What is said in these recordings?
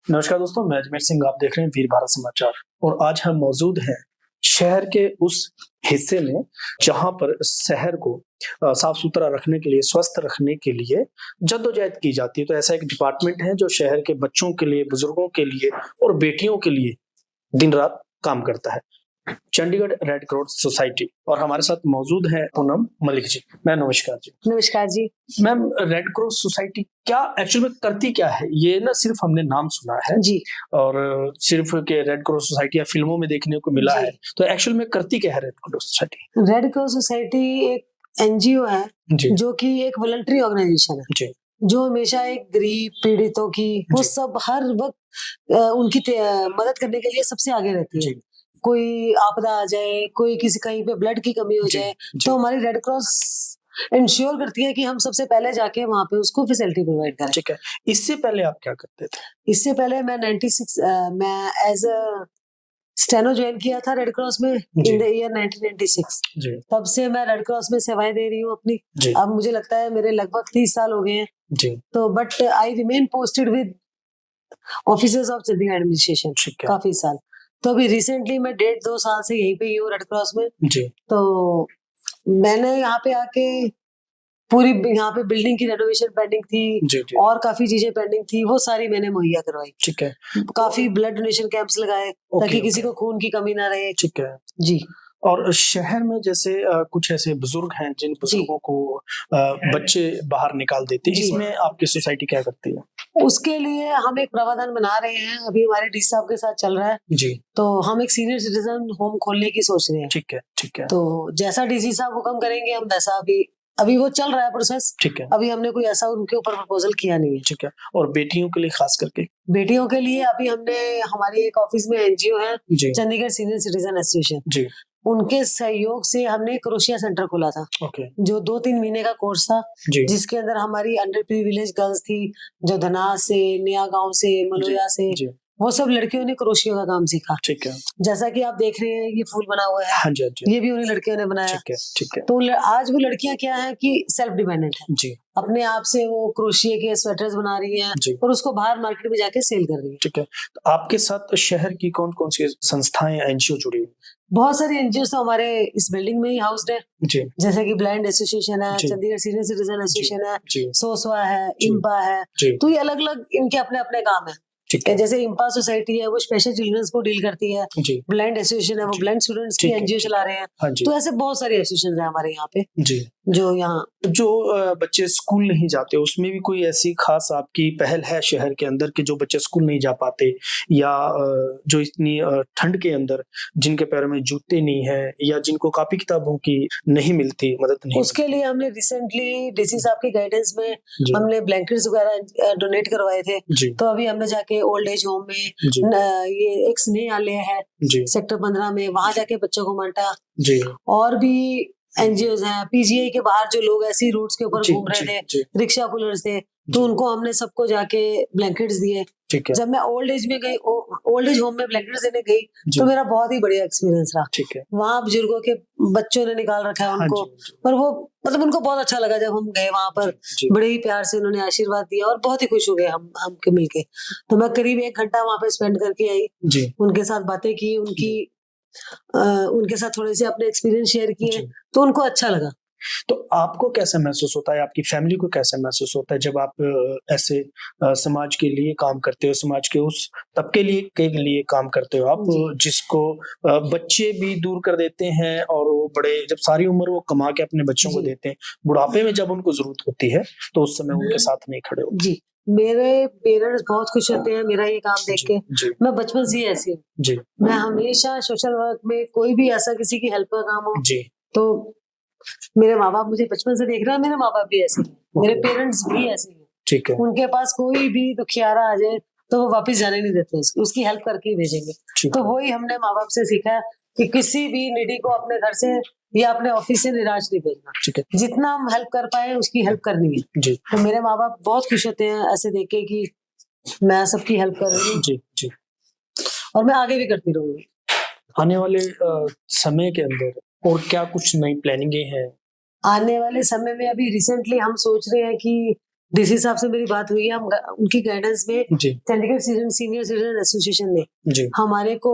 नमस्कार दोस्तों, मैं अजमेर सिंह। आप देख रहे हैं वीर भारत समाचार और आज हम मौजूद हैं शहर के उस हिस्से में जहां पर शहर को साफ सुथरा रखने के लिए, स्वस्थ रखने के लिए जद्दोजहद की जाती है। तो ऐसा एक डिपार्टमेंट है जो शहर के बच्चों के लिए, बुजुर्गों के लिए और बेटियों के लिए दिन रात काम करता है, चंडीगढ़ रेड क्रॉस सोसाइटी। और हमारे साथ मौजूद है पूनम मलिक जी। मैम नमस्कार जी। नमस्कार जी। मैम, रेड क्रॉस सोसाइटी क्या एक्चुअल में करती क्या है? ये ना सिर्फ हमने नाम सुना है जी और सिर्फ के रेड क्रॉस सोसाइटी या फिल्मों में देखने को मिला जी। है, तो एक्चुअल में करती क्या है red cross society? Red cross society एक एनजीओ है जी जो कि एक वॉलंटरी ऑर्गेनाइजेशन है, जी जो हमेशा एक गरीब पीड़ितों की वो जी सब हर वक्त उनकी मदद करने के लिए सबसे आगे रहती है। जी कोई आपदा आ जाए, कोई किसी कहीं पे ब्लड की कमी हो जी जाए, जी। तो हमारी रेड क्रॉस इंश्योर करती है कि हम सबसे पहले जाके वहां पे उसको फैसिलिटी प्रोवाइड करें। ठीक है। इससे पहले आप क्या करते थे? इससे पहले मैं 96 मैं एज अ स्टेनो ज्वाइन किया था रेड क्रॉस में जी इन द ईयर 1996। जी तब से मैं रेड क्रॉस में सेवाएं दे रही हूँ अपनी। जी अब मुझे लगता है मेरे लगभग 30 साल हो गए हैं। जी। तो but I remain posted with officers of Chandigarh administration ठीक है। काफी साल। तो अभी रिसेंटली मैं 1.5-2 साल से यहीं पे ही हूँ रेड क्रॉस में। जी तो मैंने यहाँ पे आके पूरी यहाँ पे बिल्डिंग की रेनोवेशन पेंडिंग थी जी जी। और काफी चीजें पेंडिंग थी, वो सारी मैंने मुहैया करवाई। ठीक है। काफी ब्लड डोनेशन कैंप्स लगाए ओके ताकि किसी ओके। को खून की कमी ना रहे। ठीक है। जी और शहर में जैसे कुछ ऐसे बुजुर्ग हैं जिन जी बुजुर्गों को बच्चे बाहर निकाल देते हैं, जी। इसमें आपकी सोसाइटी क्या करती है? उसके लिए हम एक प्रावधान बना रहे हैं, अभी हमारे डी साहब के साथ चल रहा है। जी तो हम एक सीनियर सिटीजन होम खोलने की सोच रहे हैं। ठीक है ठीक है तो जैसा डीसी साहब हुक्म करेंगे हम वैसा अभी अभी वो चल रहा है प्रोसेस। ठीक है अभी हमने कोई ऐसा उनके ऊपर प्रपोजल किया नहीं है। ठीक है। और बेटियों के लिए खास करके? बेटियों के लिए अभी हमने हमारी एक ऑफिस में एनजीओ है जी चंडीगढ़ सीनियर सिटीजन एसोसिएशन, जी। उनके सहयोग से हमने क्रोशिया सेंटर खोला था, ओके। जो 2-3 महीने का कोर्स था, जी जिसके अंदर हमारी अंडर प्रिविलेज गर्ल्स थी, जो धनास से, नया गांव से, जी मलोया से, जी। वो सब लड़कियों ने क्रोशिया का काम सीखा। ठीक है। जैसा कि आप देख रहे हैं ये फूल बना हुआ है, हाँ जी हाँ जी। ये भी उन्हीं लड़कियों ने बनाया। ठीक है ठीक है। तो आज वो लड़कियां क्या है कि सेल्फ डिपेंडेंट है, जी अपने आप से वो क्रोशिया के स्वेटर्स बना रही हैं जी। और उसको बाहर मार्केट में जाके सेल कर रही है। ठीक है। तो आपके साथ शहर की कौन कौन सी संस्थाएं, एनजीओ जुड़ी हुई? बहुत सारी एनजीओ तो हमारे इस बिल्डिंग में ही हाउस्ड है, जी जैसे कि ब्लाइंड एसोसिएशन है, जी चंडीगढ़ सीनियर सिटीजन जी एसोसिएशन है, जी सोसवा है, जी इम्पा है। जी। तो ये अलग अलग इनके अपने अपने काम है। ठीक है। जैसे इम्पा सोसाइटी है वो स्पेशल चिल्ड्रंस को डील करती है, जी ब्लाइंड एसोसिएशन है वो जी। ब्लाइंड स्टूडेंट्स की ठीक है एनजीओ ठीक चला है। रहे हैं। हाँ जी तो ऐसे बहुत सारे एसोसिएशन है हमारे यहाँ पे जी। जो यहाँ जो बच्चे स्कूल नहीं जाते, उसमें भी कोई ऐसी खास आपकी पहल है शहर के अंदर कि जो बच्चे स्कूल नहीं जा पाते या जो इतनी ठंड के अंदर जिनके पैरों में जूते नहीं है या जिनको कॉपी किताबों की नहीं मिलती, मदद नहीं उसके लिए हमने रिसेंटली डीसी साहब की गाइडेंस में जी हमने ब्लैंकेट्स वगैरह डोनेट करवाए थे। जी तो अभी हमने जाके ओल्ड एज होम में जी ये एक स्नेहालय है जी सेक्टर 15 में, वहां जाके बच्चों को बांटा। जी और भी एनजीओज हैं, पीजीआई के बाहर जो लोग ऐसी रूट्स के ऊपर जी घूम रहे जी थे, जी रिक्शा पुलर्स थे, जी। तो उनको हमने सबको जाके ब्लैंकेट्स दिए। ठीक है। जब मैं ओल्ड एज में गई, ओल्ड एज होम में ब्लैंकेट्स देने गई, जी तो मेरा बहुत ही बढ़िया एक्सपीरियंस रहा। ठीक है। वहां बुजुर्गों के बच्चों ने निकाल रखा है हाँ उनको, जी जी पर वो मतलब उनको बहुत अच्छा लगा जब हम गए वहां पर। जी जी बड़े ही प्यार से उन्होंने आशीर्वाद दिया और बहुत ही खुश हो गए हम के मिलके। तो मैं करीब 1 घंटा वहां पे स्पेंड करके आई, जी उनके साथ बातें की, उनके साथ थोड़े से अपने एक्सपीरियंस शेयर किए, जी। तो उनको अच्छा लगा। तो आपको कैसा महसूस होता है, आपकी फैमिली को कैसा महसूस होता है जब आप ऐसे समाज के लिए काम करते हो, समाज के उस तबके के लिए काम करते हो आप, जी जिसको बच्चे भी दूर कर देते हैं और वो बड़े जब सारी उम्र वो कमा के अपने बच्चों को जी देते हैं, बुढ़ापे में जब उनको जरूरत होती है तो उस समय उनके साथ नहीं खड़े होते? जी। मेरे पेरेंट्स बहुत खुश होते हैं मेरा ये काम देख जी के। जी मैं बचपन से ही ऐसी हूँ, जी मैं हमेशा सोशल वर्क में कोई भी ऐसा किसी की हेल्प का काम हो, जी। तो मेरे माँ बाप मुझे बचपन से देख रहे हैं, मेरे माँ बाप भी ऐसे हैं, मेरे पेरेंट्स भी ऐसे हैं। ठीक है उनके पास कोई भी दुखियारा आ जाए तो वो वापस जाने नहीं देते, उसकी हेल्प करके ही भेजेंगे। ठीक तो है वही हमने माँ बाप से सीखा है कि किसी भी नीडी को अपने घर से या अपने ऑफिस से निराश नहीं भेजना। ठीक है जितना हम हेल्प कर पाए उसकी हेल्प करनी है। जी तो मेरे माँ बाप बहुत खुश होते हैं ऐसे देख के कि मैं सबकी हेल्प कर रही हूँ, जी जी। और मैं आगे भी करती रहूंगी। आने वाले समय के अंदर और क्या कुछ नई प्लानिंग है? आने वाले समय में अभी रिसेंटली हम सोच रहे हैं कि डीसी साहब से मेरी बात हुई है, हम उनकी गाइडेंस में जी चंडीगढ़ सीनियर सिटीजन एसोसिएशन ने जी हमारे को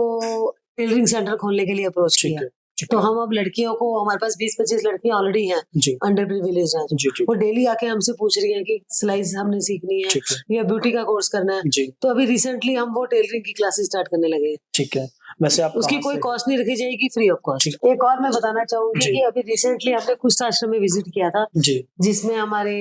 टेलरिंग सेंटर खोलने के लिए अप्रोच ठीक किया। है ठीक तो है हम अब लड़कियों को, हमारे पास 20-25 लड़कियां ऑलरेडी हैं जी अंडर प्रिविलेज हैं, जी जी वो डेली आके हमसे पूछ रही हैं कि सिलाई हमने सीखनी है ठीक है या ब्यूटी का कोर्स करना है। जी तो अभी रिसेंटली हम वो टेलरिंग की क्लासेस स्टार्ट करने लगे हैं। ठीक है। वैसे आप उसकी कहाँ कोई से कॉस्ट नहीं रखी जाएगी, फ्री ऑफ कॉस्ट। ठीक। एक और मैं बताना चाहूंगी जी कि अभी रिसेंटली हमने कुछ आश्रम में विजिट किया था, जी जिसमें हमारे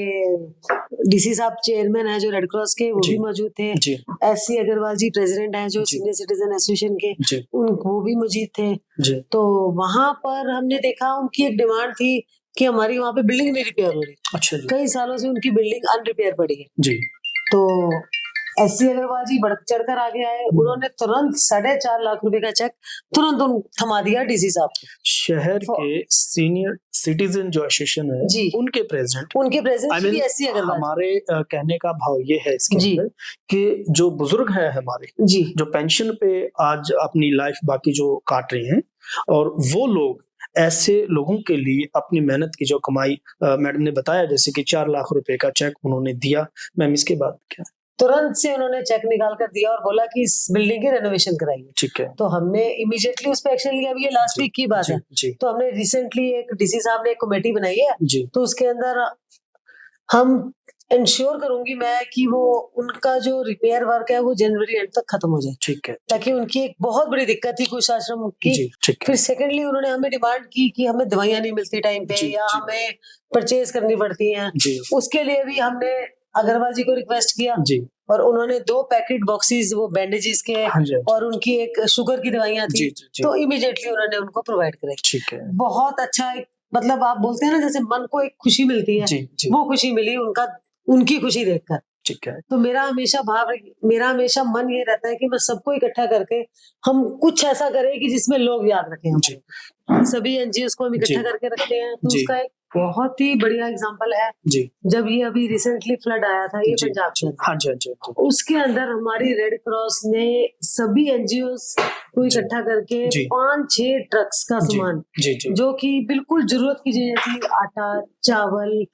डीसी साहब चेयरमैन है जो रेड क्रॉस के, वो जी भी मौजूद थे। जी एससी अग्रवाल जी प्रेसिडेंट हैं जो जी सीनियर सिटीजन एसोसिएशन के, जी वो भी मौजूद थे। जी तो वहां पर हमने देखा उनकी एक डिमांड थी कि हमारी वहां पे बिल्डिंग नहीं रिपेयर हो रही, अच्छा जी कई सालों से उनकी बिल्डिंग अनरिपेयर पड़ी है। जी तो एससी अग्रवाल जी बढ़ चढ़कर आगे आए, उन्होंने तुरंत 4.5 लाख रुपए का चेक तुरंत थमा दिया डीसी साहब को। शहर के सीनियर सिटीजन जो एसोसिएशन है जी उनके प्रेसिडेंट उनके president I Shri mean, SC Agarwal हमारे कहने का भाव ये है इसके जी अंदर कि जो बुजुर्ग है हमारे, जी जो पेंशन पे आज अपनी लाइफ बाकी जो काट रहे हैं, और वो लोग ऐसे लोगों के लिए अपनी मेहनत की जो कमाई, मैडम ने बताया जैसे कि 4 लाख रुपए का चेक उन्होंने दिया। मैम इसके बाद क्या? तुरंत से उन्होंने चेक निकाल कर दिया और बोला कि इस बिल्डिंग की रेनोवेशन कराइए। ठीक है तो हमने इमीडिएटली उस पर एक्शन लिया। अभी ये लास्ट जी वीक की बात जी है। जी तो हमने रिसेंटली एक डीसी साहब ने एक कमेटी बनाई है, जी तो उसके अंदर हम इंश्योर करूंगी मैं कि वो उनका जो रिपेयर वर्क है वो जनवरी एंड तक खत्म हो जाए, ठीक है ताकि उनकी एक बहुत बड़ी दिक्कत थी कुछ आश्रम की। जी ठीक है फिर सेकेंडली उन्होंने हमें डिमांड की कि हमें दवाइयां नहीं मिलती टाइम पे जी या जी हमें परचेज करनी पड़ती हैं। जी उसके लिए भी हमने अग्रवाल जी को रिक्वेस्ट किया जी और उन्होंने 2 पैकेट बॉक्सेस वो बैंडेजेस के हाँ जी हाँ जी और उनकी एक शुगर की दवाइयां जी थी, जी जी तो इमीडिएटली उन्होंने उनको प्रोवाइड कराई। ठीक है बहुत अच्छा मतलब आप बोलते हैं ना जैसे मन को एक खुशी मिलती है, जी जी वो खुशी मिली उनकी खुशी देखकर। ठीक है तो मेरा हमेशा मन ये रहता है कि मैं सबको इकट्ठा करके हम कुछ ऐसा करें कि जिसमें लोग याद रखें जी हमें। सभी एनजीओ को हम जी इकट्ठा करके रखते हैं। तो जी उसका एक बहुत ही बढ़िया एग्जांपल है, जी जब ये अभी रिसेंटली फ्लड आया था ये जी पंजाब के अंदर, हाँ जी हाँ जी हाँ जी उसके अंदर हमारी रेड क्रॉस ने सभी एनजीओ को जी इकट्ठा करके जी 5-6 ट्रक्स का जी सामान, जी जी जो कि बिल्कुल जरूरत की चीजें थी, आटा चावल,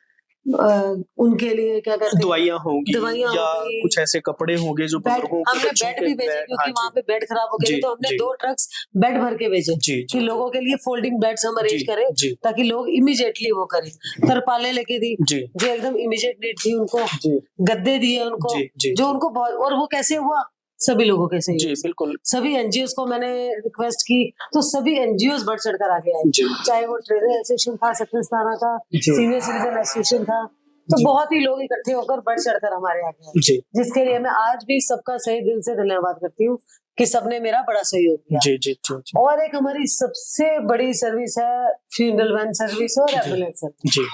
उनके लिए क्या कहते हैं दवाइयाँ होंगी दवाइयाँ या होंगी, कुछ ऐसे कपड़े होंगे जो बेड, बुजुर्गों के हमने बच्चों बेड के भी भेजे बेड। क्योंकि हाँ वहां जी पे बेड खराब हो गए थे। जी तो हमने जी 2 ट्रक्स बेड भर के भेजे जी कि जी लोगों के लिए फोल्डिंग बेड्स हम अरेंज जी करें जी ताकि लोग इमीडिएटली वो करें। तरपाले लेके दी जी जो एकदम इमीडिएट नीड थी उनको, जी गद्दे दिए उनको जी जी जो उनको और वो कैसे हुआ, सभी लोगों के जी सहयोग से। बिल्कुल सभी एनजीओ को मैंने रिक्वेस्ट की, तो सभी एनजीओ बढ़ चढ़कर आगे आए, जी चाहे वो ट्रेडर एसोसिएशन था, सत्यनारायण का जी सीनियर सिटीजन एसोसिएशन था, तो जी बहुत ही लोग इकट्ठे होकर बढ़ चढ़कर हमारे आगे आए, जी जिसके लिए मैं आज भी सबका सही दिल से धन्यवाद करती हूँ कि सबने मेरा बड़ा सहयोग किया। जी जी जी जी और एक हमारी सबसे बड़ी सर्विस है फ्यूनरल वैन सर्विस और जी एम्बुलेंस सर्विस। जी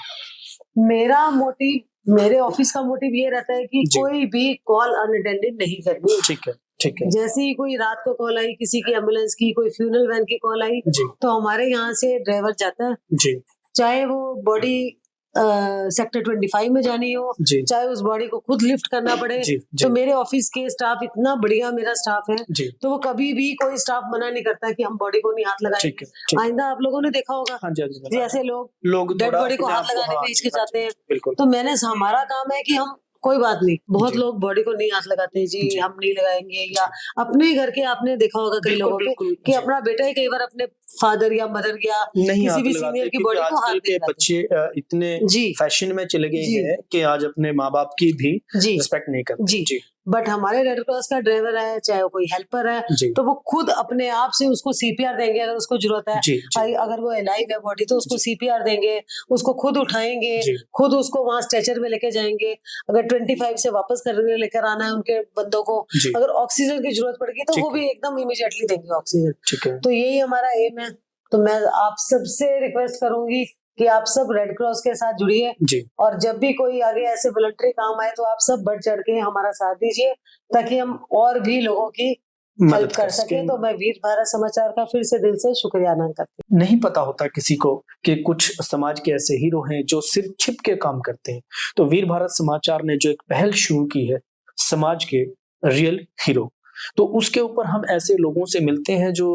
मेरा मोटिव, मेरे ऑफिस का मोटिव ये रहता है कि जी कोई भी कॉल अनअटेंडेड नहीं करनी। ठीक है ठीक है जैसे ही कोई रात को कॉल आई, किसी की एम्बुलेंस की, कोई फ्यूनरल वैन की कॉल आई, जी तो हमारे यहाँ से ड्राइवर जाता है, जी चाहे वो बॉडी सेक्टर 25 में जानी हो, जी चाहे उस बॉडी को खुद लिफ्ट करना पड़े। जी जी तो मेरे ऑफिस के स्टाफ इतना बढ़िया मेरा स्टाफ है, जी तो वो कभी भी कोई स्टाफ मना नहीं करता कि हम बॉडी को नहीं हाथ लगाएंगे। ठीक है ठीक है आइंदा आप लोगों ने देखा होगा हाँ जी हाँ जी जैसे लोग लोग डेड थोड़ा बॉडी को अपने हाथ आप को लगाने हाँ में जी हिचकिचाते हैं। बिल्कुल तो हमारा काम है कि हम कोई बात नहीं, बहुत जी लोग बॉडी को नहीं हाथ लगाते जी, जी हम नहीं लगाएंगे, या अपने ही घर के आपने देखा होगा कई बिल्कुल लोगों पे बिल्कुल कि जी अपना बेटा ही कई बार अपने फादर या मदर या नहीं किसी हाथ भी लगाते सीनियर की क्योंकि बॉडी को हाथ आजकल नहीं के लगाते। बच्चे इतने जी फैशन में चले गए जी हैं कि आज अपने माँ बाप की भी जी रिस्पेक्ट नहीं करते। जी जी बट हमारे रेड क्रॉस का ड्राइवर है, चाहे वो कोई हेल्पर है, जी तो वो खुद अपने आप से उसको सीपीआर देंगे अगर उसको जरूरत है। जी जी अगर वो अलाइव है बॉडी तो उसको जी सीपीआर देंगे, उसको खुद उठाएंगे, जी खुद उसको वहां स्ट्रेचर में लेके जाएंगे। अगर 25 से वापस करने लेकर आना है उनके बंदों को, जी अगर ऑक्सीजन की जरूरत पड़ेगी तो ठीक वो है भी एकदम इमीडिएटली देंगे ऑक्सीजन। ठीक है तो यही हमारा एम है। तो मैं आप सबसे रिक्वेस्ट करूंगी कि आप सब रेड क्रॉस के साथ जुड़िए, जी और जब भी कोई आगे ऐसे वॉलंटरी काम आए तो आप सब बढ़ चढ़ के हमारा साथ दीजिए ताकि हम और भी लोगों की हेल्प मदद कर सके। तो मैं वीर भारत समाचार का फिर से दिल से शुक्रिया अदा करती हूँ। नहीं पता होता किसी को कि कुछ समाज के ऐसे हीरो हैं जो सिर्फ छिप के काम करते हैं। तो वीर भारत समाचार ने जो एक पहल शुरू की है, समाज के रियल हीरो तो उसके ऊपर हम ऐसे लोगों से मिलते हैं जो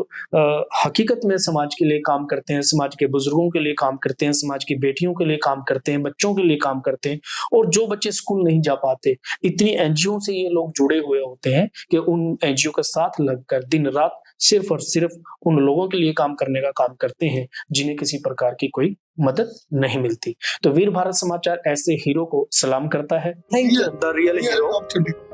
हकीकत में समाज के लिए काम करते हैं, समाज के बुजुर्गों के लिए काम करते हैं, समाज की बेटियों के लिए काम करते हैं, बच्चों के लिए काम करते हैं। और जो बच्चे स्कूल नहीं जा पाते, इतनी एनजीओ से ये लोग जुड़े हुए होते हैं कि उन एनजीओ के साथ लगकर दिन रात सिर्फ और सिर्फ उन लोगों के लिए काम करने का काम करते हैं जिन्हें किसी प्रकार की कोई मदद नहीं मिलती। तो वीर भारत समाचार ऐसे हीरो को सलाम करता है। Thank you. The real hero of today.